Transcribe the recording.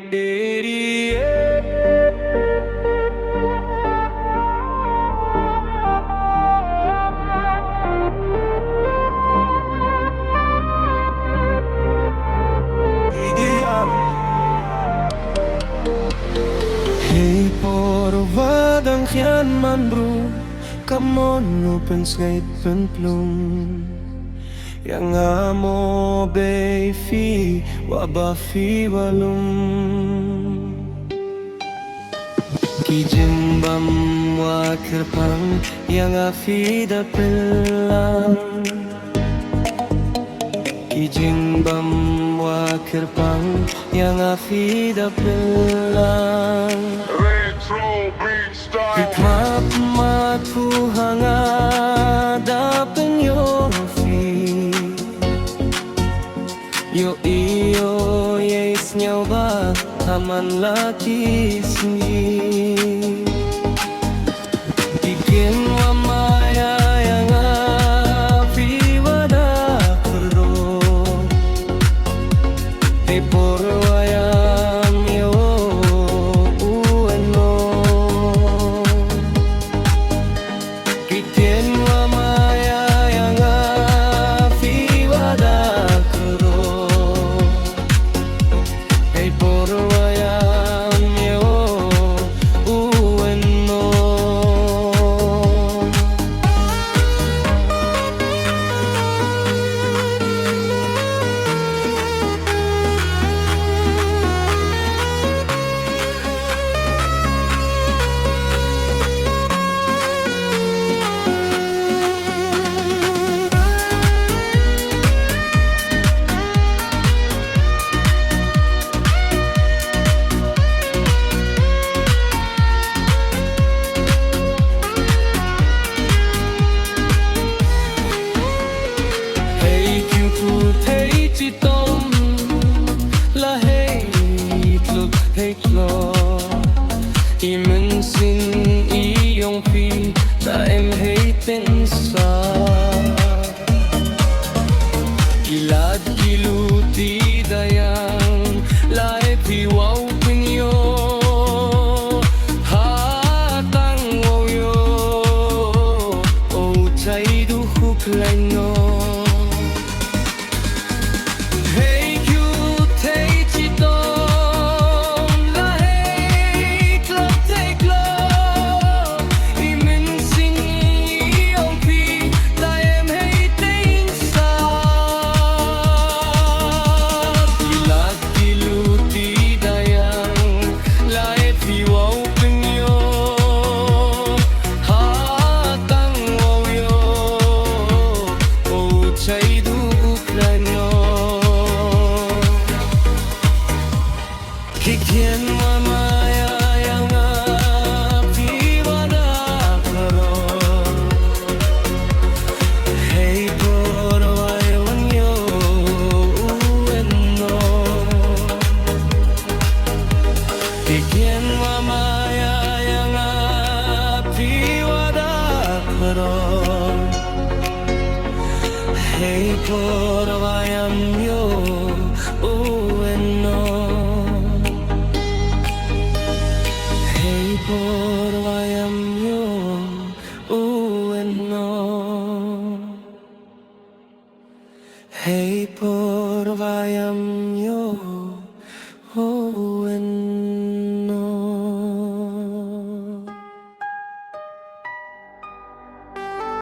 Hej, por vad ang yan man bro, kamon open skate pen plum. Yang amo bay fi waba fi walum. Kijimbam wa kerpang yang afi da pelang. Kijimbam wa kerpang yang afi da pelang. Hikmat matu hanga dapen yo fi. Yo iyo yes nyawa taman laki sini. Bikin wa maya yang api wada kero. Hey por wayam yo ueno. Bikin wa maya yang api wada kero. Hey por wayam yo ueno. Hey kyu tu thei chi tom la hey kluk hey klo I men sin I yong phi ta em hey ten sa Ilad kilu ti dayang la e phi wow pin yo ha tang wo yo o chai du huk lai no. Hey kyu thei chi tom la hey klok thei klok I men sin I yong phi ta em hey ting sa Ilad kilu ti dayang la e phi wow pin yo ha tang wo yo o chai du uklan yo. Kikien wa maya yang api wada karo. Hey por wayon yo ueno. Kikien wa maya yang api wada karo. Hey por wayon yo ueno. Hey por wayam yo ueno. Hey por wayam yo